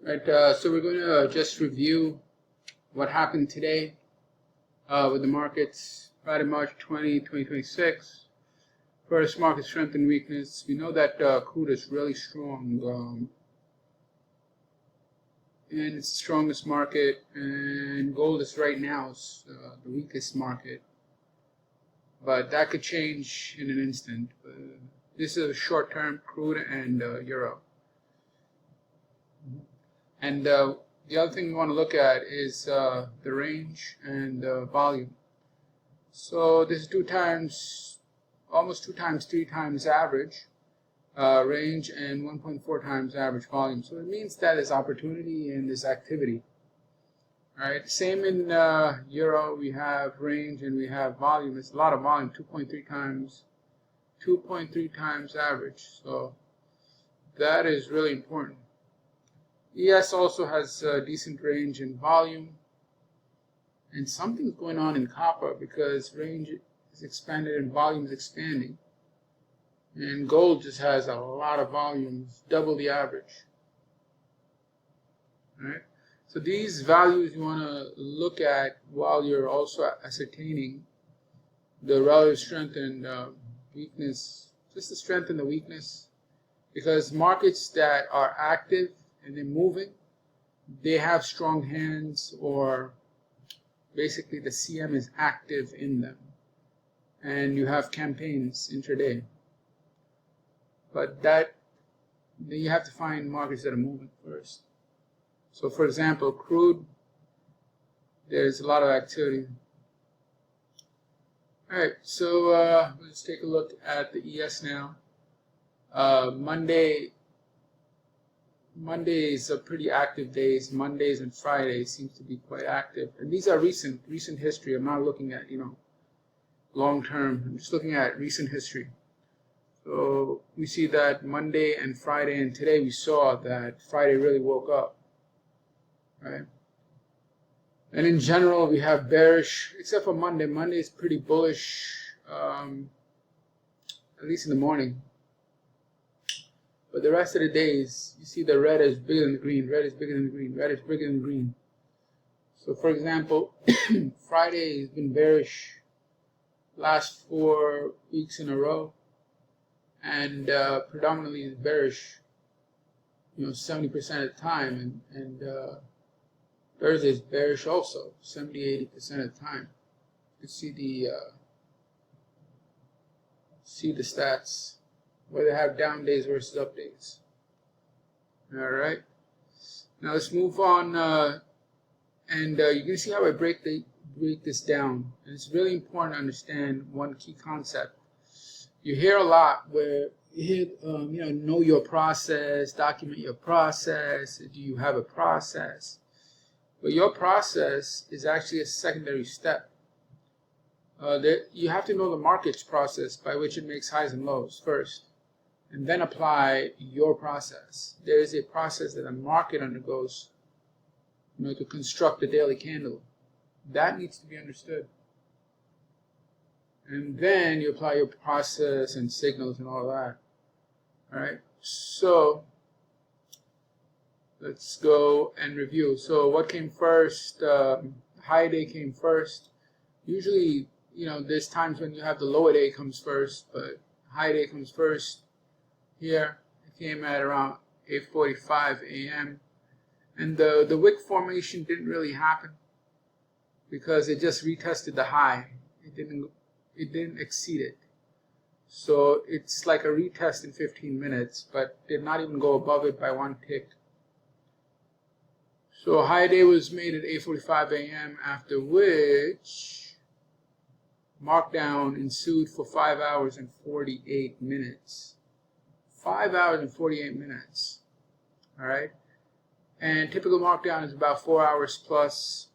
Right, so we're going to just review what happened today with the markets Friday, March 20, 2026. First, market strength and weakness. We know that crude is really strong, and it's the strongest market, and gold is right now the weakest market. But that could change in an instant. This is a short-term crude and euro. And the other thing we want to look at is the range and volume. So this is almost 2 times, 3 times average range and 1.4 times average volume. So it means that there's opportunity and there's activity. All right. Same in euro. We have range and we have volume. It's a lot of volume. 2.3 times average. So that is really important. ES also has decent range and volume, and something's going on in copper because range is expanded and volume is expanding, and gold just has a lot of volumes, double the average. All right, so these values you want to look at while you're also ascertaining the relative strength and weakness, just the strength and the weakness, because markets that are active and they're moving, they have strong hands, or basically the CM is active in them, and you have campaigns intraday. But you have to find markets that are moving first. So for example, crude, there's a lot of activity. Alright, so let's take a look at the ES now. Mondays are pretty active days. Mondays and Fridays seems to be quite active. And these are recent history. I'm not looking at, long term. I'm just looking at recent history. So we see that Monday and Friday, and today we saw that Friday really woke up. Right? And in general, we have bearish, except for Monday. Monday is pretty bullish, at least in the morning. But the rest of the days, you see the red is bigger than the green, red is bigger than the green, red is bigger than the green. So for example, Friday has been bearish last 4 weeks in a row, and predominantly is bearish, 70% of the time, and Thursday is bearish also, 70-80% of the time. You can see the stats, where they have down days versus up days. All right. Now let's move on, and you can see how I break this down. And it's really important to understand one key concept. You hear a lot where you hear, know your process, document your process. Do you have a process? But your process is actually a secondary step. You have to know the market's process by which it makes highs and lows first, and then apply your process. There is a process that a market undergoes, to construct a daily candle. That needs to be understood. And then you apply your process and signals and all that. All right. So let's go and review. So what came first? High day came first. Usually, there's times when you have the lower day comes first, but high day comes first. Here, it came at around 8:45 a.m. And the wick formation didn't really happen because it just retested the high. It didn't exceed it. So it's like a retest in 15 minutes, but did not even go above it by 1 tick. So high day was made at 8:45 a.m., after which markdown ensued for 5 hours and 48 minutes. 5 hours and 48 minutes. All right. And typical markdown is about 4 hours plus.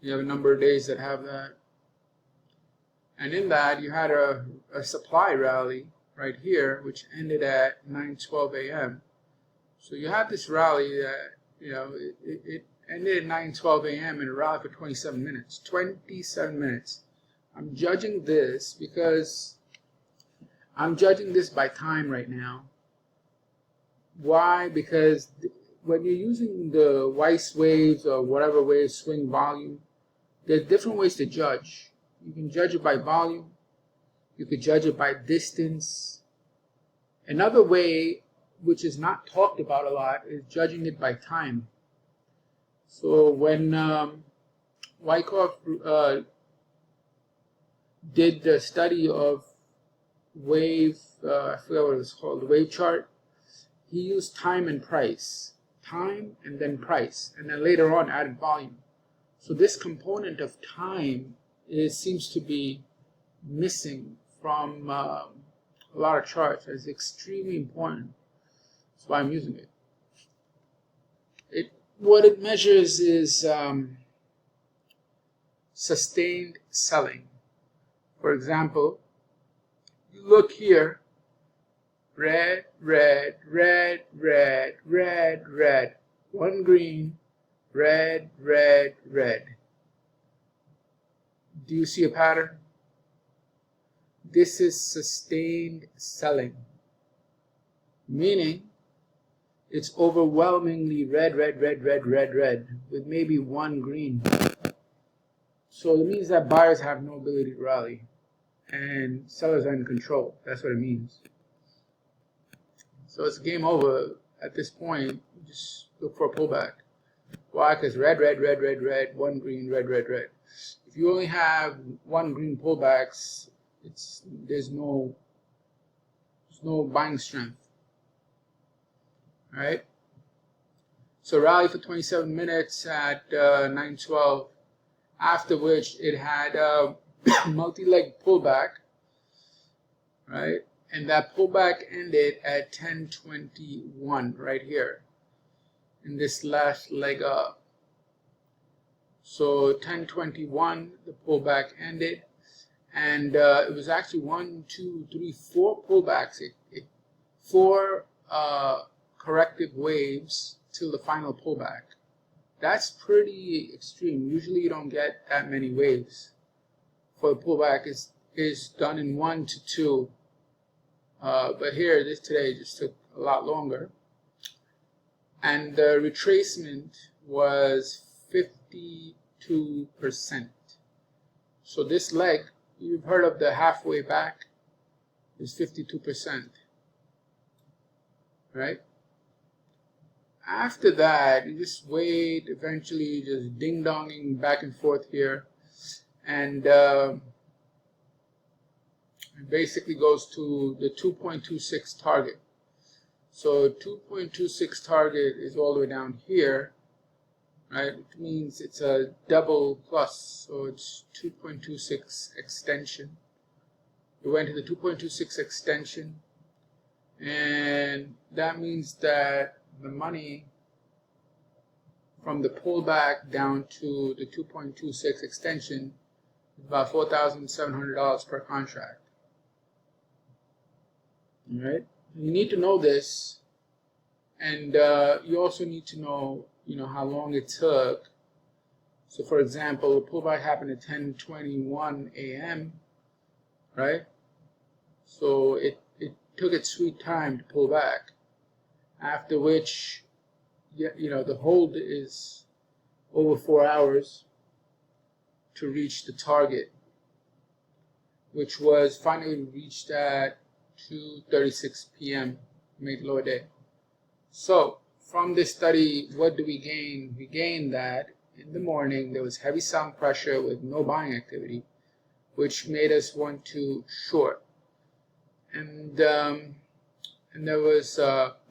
You have a number of days that have that. And in that, you had a supply rally right here, which ended at 9:12 a.m. So you had this rally that, it ended at 9:12 a.m. and it rallied for 27 minutes. 27 minutes. I'm judging this because I'm judging this by time right now. Why? Because when you're using the Weiss waves or whatever wave swing volume, there's different ways to judge. You can judge it by volume. You could judge it by distance. Another way, which is not talked about a lot, is judging it by time. So when Wyckoff did the study of wave, I forget what it was called, the wave chart, he used time and price. Time and then price, and then later on added volume. So this component of time seems to be missing from a lot of charts. It's extremely important. That's why I'm using it. What it measures is sustained selling. For example, you look here, red, red, red, red, red, red, one green, red, red, red. Do you see a pattern? This is sustained selling, meaning it's overwhelmingly red, red, red, red, red, red, with maybe one green. So it means that buyers have no ability to rally, and sellers are in control. That's what it means. So it's game over at this point. You just look for a pullback. Why? Because red, red, red, red, red, one green, red, red, red. If you only have one green pullbacks, there's no buying strength. All right. So rally for 27 minutes at 9:12. After which it had a multi-leg pullback, right? And that pullback ended at 10:21 right here in this last leg up. So 10:21 the pullback ended, and it was actually 1, 2, 3, 4 pullbacks. Four corrective waves till the final pullback. That's pretty extreme. Usually you don't get that many waves. For the pullback is done in 1 to 2. But here, this today just took a lot longer. And the retracement was 52%. So this leg, you've heard of the halfway back, is 52%. Right? After that, you just wait, eventually just ding-donging back and forth here. And it basically goes to the 2.26 target. So 2.26 target is all the way down here, right? Which means it's a double plus, so it's 2.26 extension. We went to the 2.26 extension, and that means that the money from the pullback down to the 2.26 extension is about $4,700 per contract. All right, you need to know this, and you also need to know, how long it took. So, for example, the pullback happened at 10:21 a.m. Right? So it took its sweet time to pull back. After which, the hold is over 4 hours to reach the target, which was finally reached at 2:36 p.m. made lower day. So from this study, what do we gain? We gained that in the morning there was heavy selling pressure with no buying activity, which made us want to short. And there was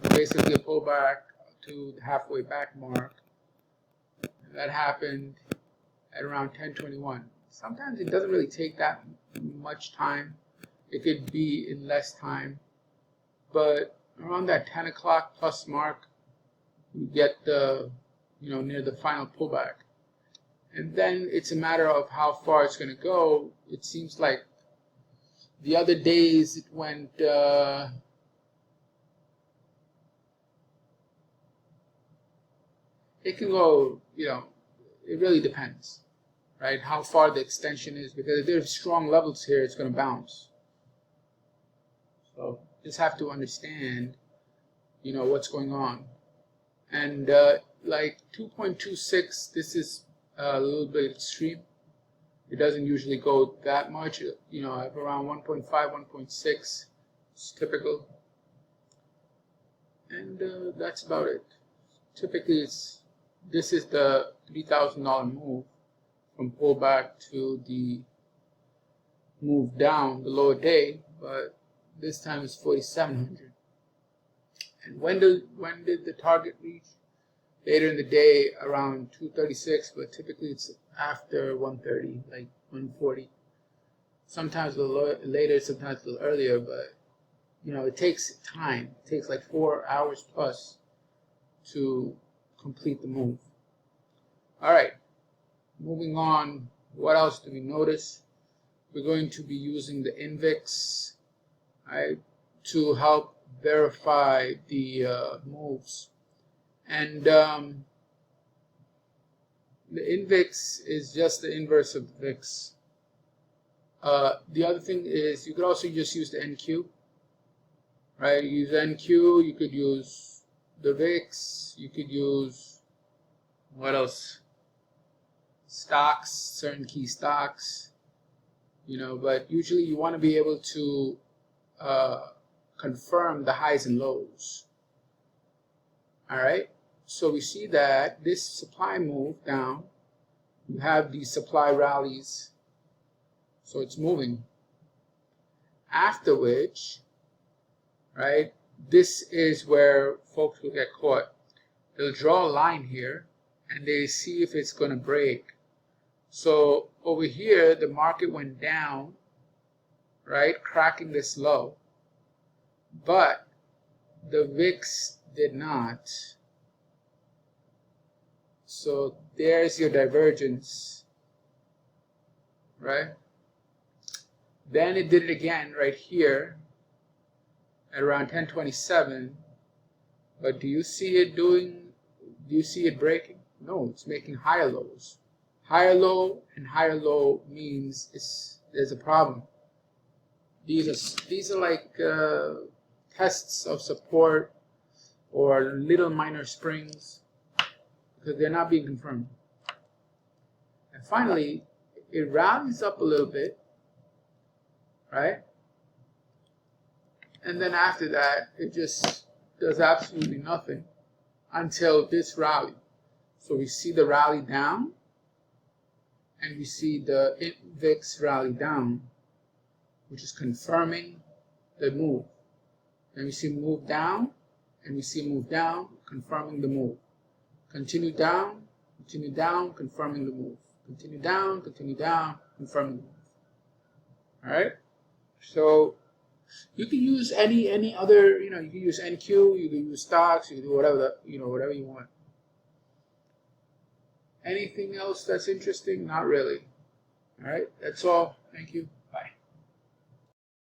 basically a pullback to the halfway back mark. And that happened at around 10:21. Sometimes it doesn't really take that much time. It could be in less time. But around that 10 o'clock plus mark, you get near the final pullback. And then it's a matter of how far it's going to go. It seems like the other days it went it can go, it really depends, right? How far the extension is, because if there's strong levels here, it's going to bounce. So just have to understand, what's going on. And like 2.26, this is a little bit extreme. It doesn't usually go that much, you know, around 1.5, 1.6 is typical. And that's about it. Typically, this is the $3,000 move from pullback to the move down below a day, but this time it's 4,700. And when did the target reach? Later in the day, around 2:36, but typically it's after 1:30, like 1:40. Sometimes a little later, sometimes a little earlier, but you know, it takes time. It takes like 4 hours plus to complete the move. All right, moving on. What else do we notice? We're going to be using the INVIX, right, to help verify the moves. And the INVIX is just the inverse of the VIX. The other thing is you could also just use the NQ, right? You use NQ, you could use the VIX, you could use, what else? Stocks, certain key stocks, you know, but usually you want to be able to confirm the highs and lows. All right, so we see that this supply move down, you have these supply rallies, so it's moving. After which, right, this is where folks will get caught. They'll draw a line here and they see if it's going to break. So over here, the market went down, right, cracking this low, but the VIX did not. So there's your divergence, right? Then it did it again right here at around 1027. But do you see it breaking? No, it's making higher lows. Higher low and higher low means there's a problem. These are like tests of support or little minor springs because they're not being confirmed. And finally, it rallies up a little bit, right? And then after that, it just does absolutely nothing until this rally. So we see the rally down, and we see the VIX rally down, which is confirming the move. And we see move down, and we see move down, confirming the move. Continue down, confirming the move. Continue down, confirming the move. All right? So you can use any other, you can use NQ, you can use stocks, you can do whatever whatever you want. Anything else that's interesting? Not really. All right, that's all. Thank you.